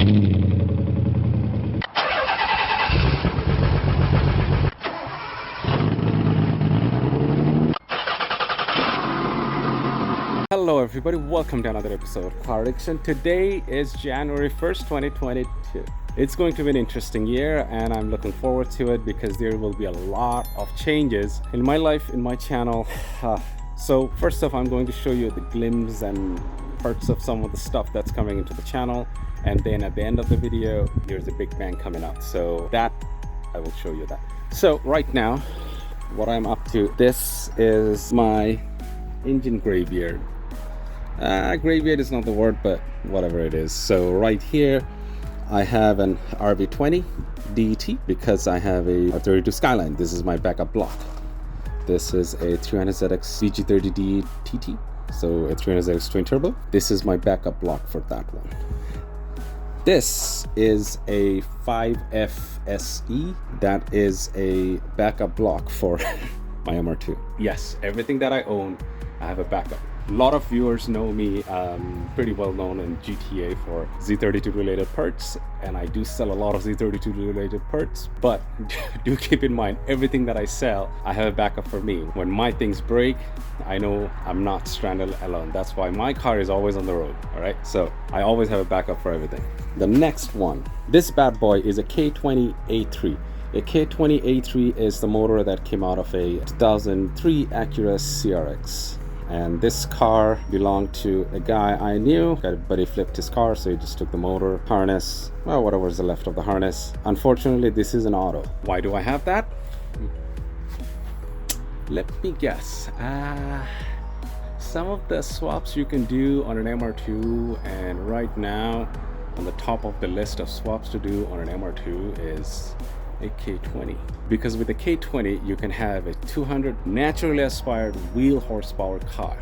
Hello everybody, welcome to another episode of Car Addiction. Today is January 1st, 2022. It's going to be an interesting year and I'm looking forward to it because there will be a lot of changes in my life, in my channel. So first off, I'm going to show you the glimpse and parts of some of the stuff that's coming into the channel, and then at the end of the video there's a big bang coming up, so that I will show you that. So right now what I'm up to, this is my engine graveyard. Graveyard is not the word, but whatever it is. So right here I have an RV20 DET because I have a 32 Skyline. This is my backup block. This is a 300ZX VG30D TT, so a 300ZX twin turbo. This is my backup block for that one. This is a 5F SE. That is a backup block for my MR2. Yes, everything that I own, I have a backup. A lot of viewers know me, pretty well known in GTA for Z32 related parts, and I do sell a lot of Z32 related parts, but do keep in mind, everything that I sell, I have a backup for me. When my things break, I know I'm not stranded alone. That's why my car is always on the road, all right? So I always have a backup for everything. The next one, this bad boy is a K20A3. A K20A3 is the motor that came out of a 2003 Acura CRX. And this car belonged to a guy I knew, but he flipped his car, so he just took the motor, harness, well, whatever is left of the harness. Unfortunately, this is an auto. Why do I have that? Let me guess. Some of the swaps you can do on an MR2, and right now on the top of the list of swaps to do on an MR2 is a K20, because with the K20 you can have a 200 naturally aspired wheel horsepower car,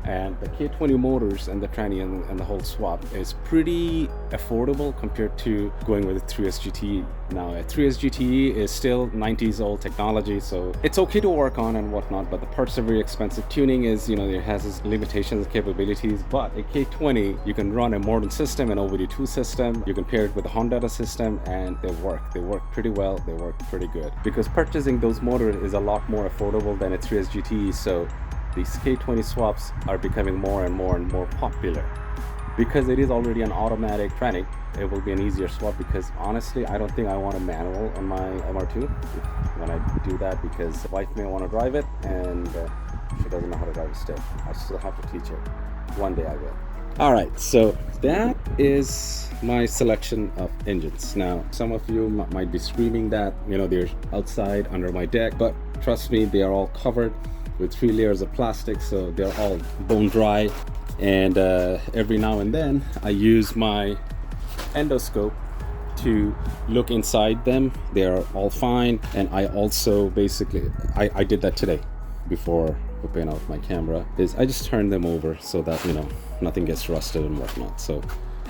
and the K20 motors and the tranny and the whole swap is pretty affordable compared to going with a 3S GTE. Now a 3S GTE is still 90s old technology, so it's okay to work on and whatnot, but the parts are very expensive. Tuning is, you know, it has its limitations and capabilities, but a K20 you can run a modern system, an OBD2 system, you can pair it with a Honda system, and they work pretty well, they work pretty good, because purchasing those motors is a lot more affordable than a 3S GTE. So these K20 swaps are becoming more and more popular because it is already an automatic tranny. It will be an easier swap, because honestly I don't think I want a manual on my MR2 when I do that, because the wife may want to drive it and she doesn't know how to drive it still. I still have to teach her. One day I will. Alright, so that is my selection of engines. Now some of you might be screaming that, you know, they're outside under my deck, but trust me, they are all covered with 3 layers of plastic, so they're all bone dry, and every now and then I use my endoscope to look inside them. They're all fine, and I also basically I did that today before opening out my camera, is I just turned them over so that, you know, nothing gets rusted and whatnot. So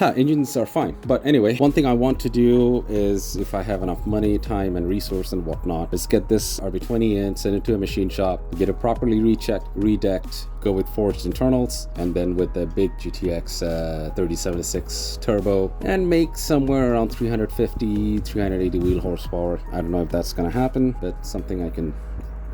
engines are fine. But anyway, one thing I want to do is, if I have enough money, time and resource and whatnot, is get this RV20 in, send it to a machine shop, get it properly rechecked, redecked, go with forged internals, and then with the big GTX 3076 turbo, and make somewhere around 350 380 wheel horsepower. I don't know if that's gonna happen, but something I can,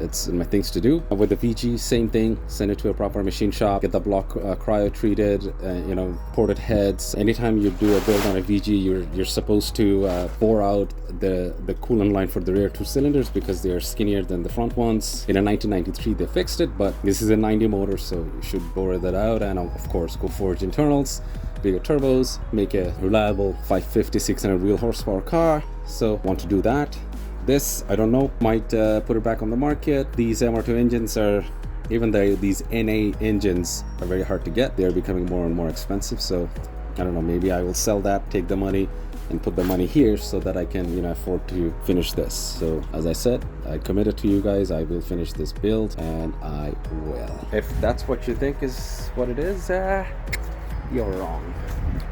it's in my things to do. With the VG, same thing, send it to a proper machine shop, get the block cryo treated, you know, ported heads. Anytime you do a build on a VG, you're supposed to bore out the coolant line for the rear 2 cylinders, because they are skinnier than the front ones. In a 1993 they fixed it, but this is a 90 motor, so you should bore that out, and of course go forge internals, bigger turbos, make a reliable 550 600 wheel horsepower car. So want to do that. This, I don't know, might put it back on the market. These MR2 engines are, even though these NA engines are very hard to get, they're becoming more and more expensive. So I don't know, maybe I will sell that, take the money and put the money here so that I can, you know, afford to finish this. So as I said, I committed to you guys, I will finish this build, and I will. If that's what you think is what it is, you're wrong.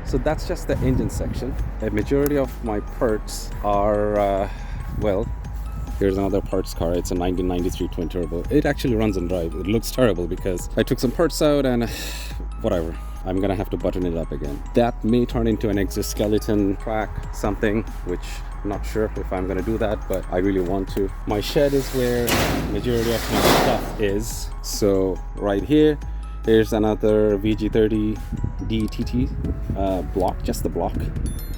So that's just the engine section. A majority of my parts are well, here's another parts car. It's a 1993 twin turbo. It actually runs and drives. It looks terrible because I took some parts out and whatever. I'm gonna have to button it up again. That may turn into an exoskeleton track something, which I'm not sure if I'm gonna do that, but I really want to. My shed is where majority of my stuff is. So right here, here's another VG30 DTT block, just the block.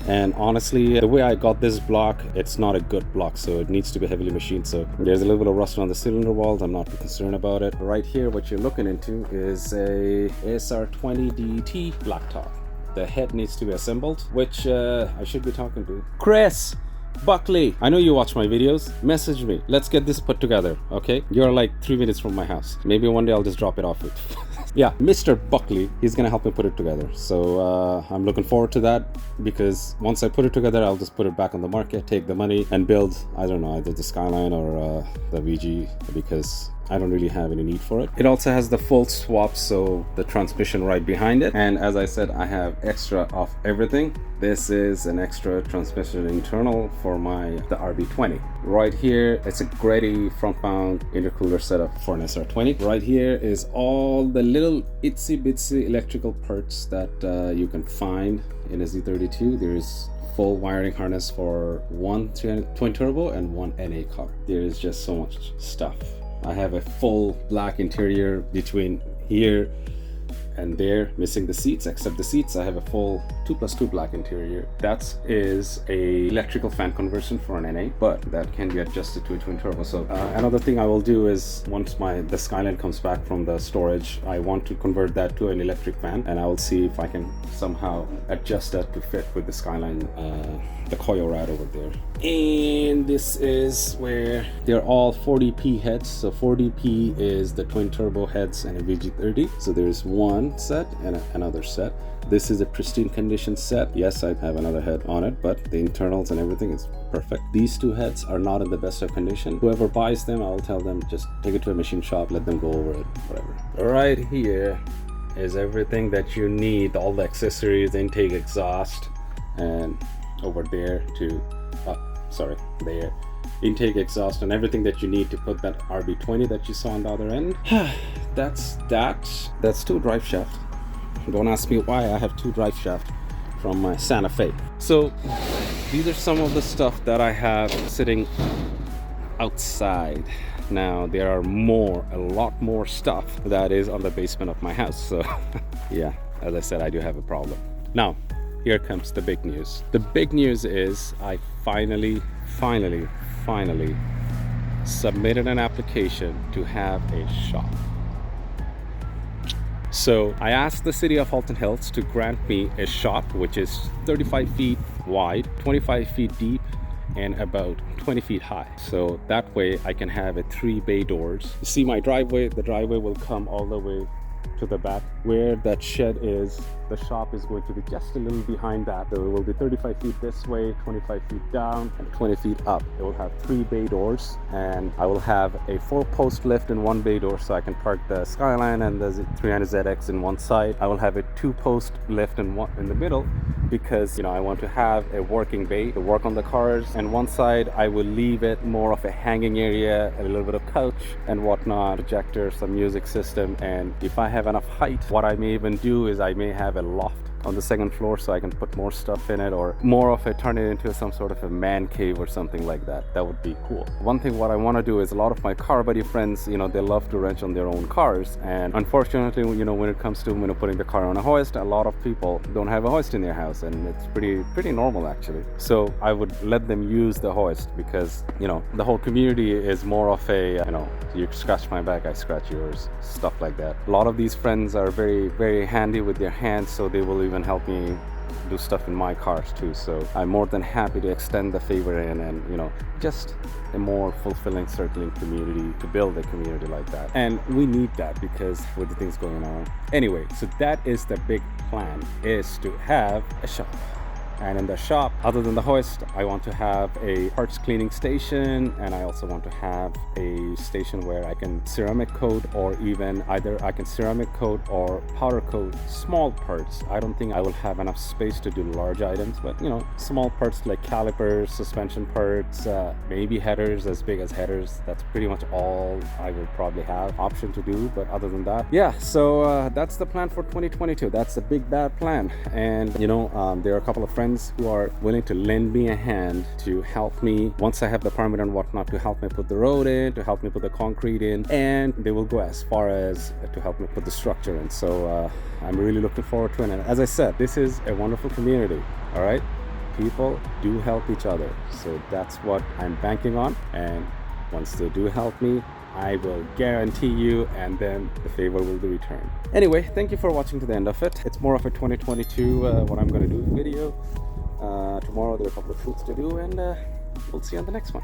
And honestly, the way I got this block, it's not a good block, so it needs to be heavily machined. So there's a little bit of rust on the cylinder walls. I'm not too concerned about it. Right here, what you're looking into is a ASR20 DT blacktop. The head needs to be assembled, which I should be talking to Chris Buckley. I know you watch my videos. Message me. Let's get this put together, okay? You're like 3 minutes from my house. Maybe one day I'll just drop it off it. Yeah, Mr. Buckley, he's gonna help me put it together. So I'm looking forward to that, because once I put it together, I'll just put it back on the market, take the money and build, I don't know, either the Skyline or the VG, because I don't really have any need for it. It also has the full swap, so the transmission right behind it. And as I said, I have extra of everything. This is an extra transmission internal for the RB20. Right here, it's a Grady front mount intercooler setup for an SR20. Right here is all the little itsy bitsy electrical parts that you can find in a Z32. There's full wiring harness for one twin turbo and one NA car. There is just so much stuff. I have a full black interior between here and there, missing the seats. Except the seats, I have a full 2+2 black interior. That is a electrical fan conversion for an NA, but that can be adjusted to a twin turbo. So another thing I will do is, once the Skyline comes back from the storage, I want to convert that to an electric fan, and I will see if I can somehow adjust that to fit with the Skyline, the coil rad over there. And this is where they're all 40p heads. So 40p is the twin turbo heads and a VG30. So there's one set and another set. This is a pristine condition set. Yes, I have another head on it, but the internals and everything is perfect. These two heads are not in the best of condition. Whoever buys them, I'll tell them, just take it to a machine shop, let them go over it, whatever. Right here is everything that you need, all the accessories, intake, exhaust, and over there to there, intake, exhaust, and everything that you need to put that RB20 that you saw on the other end. That's two drive shafts. Don't ask me why I have two drive shafts from my Santa Fe. So these are some of the stuff that I have sitting outside. Now there are a lot more stuff that is on the basement of my house. So yeah, as I said, I do have a problem. Now here comes the big news. The big news is I finally submitted an application to have a shop. So I asked the city of Halton Hills to grant me a shop which is 35 feet wide, 25 feet deep, and about 20 feet high. So that way I can have 3 bay doors. You see my driveway, the driveway will come all the way to the back. Where that shed is, the shop is going to be just a little behind that. So it will be 35 feet this way, 25 feet down, and 20 feet up. It will have 3 bay doors, and I will have a 4-post lift in 1 bay door, so I can park the Skyline and the 300ZX in one side. I will have a 2-post lift in the middle, because I want to have a working bay to work on the cars, and one side I will leave it more of a hanging area, a little bit of couch and whatnot, projector, some music system. And if I have enough height, what I may even do is I may have a loft on the second floor, so I can put more stuff in it, or more of it, turn it into some sort of a man cave or something like that. That would be cool. One thing what I want to do is, a lot of my car buddy friends, they love to wrench on their own cars, and unfortunately, when it comes to putting the car on a hoist, a lot of people don't have a hoist in their house, and it's pretty normal actually. So I would let them use the hoist, because the whole community is more of a you scratch my back, I scratch yours, stuff like that. A lot of these friends are very handy with their hands, so they will even help me do stuff in my cars too. So I'm more than happy to extend the favor in, and just a more fulfilling, circling community, to build a community like that. And we need that, because with the things going on. Anyway, so that is the big plan, is to have a shop. And in the shop, other than the hoist, I want to have a parts cleaning station, and I also want to have a station where I can ceramic coat, or even either I can ceramic coat or powder coat small parts. I don't think I will have enough space to do large items, but you know, small parts like calipers, suspension parts, maybe headers as big as headers. That's pretty much all I will probably have option to do. But other than that, yeah, so that's the plan for 2022. That's the big bad plan. And you know, there are a couple of friends who are willing to lend me a hand to help me once I have the permit and whatnot, to help me put the road in, to help me put the concrete in, and they will go as far as to help me put the structure in. So I'm really looking forward to it. And as I said, this is a wonderful community. All right, people do help each other, so that's what I'm banking on. And once they do help me, I will guarantee you, and then the favor will be returned. Anyway, thank you for watching to the end of it. It's more of a 2022 what I'm going to do video. Tomorrow there are a couple of shoots to do, and we'll see you on the next one.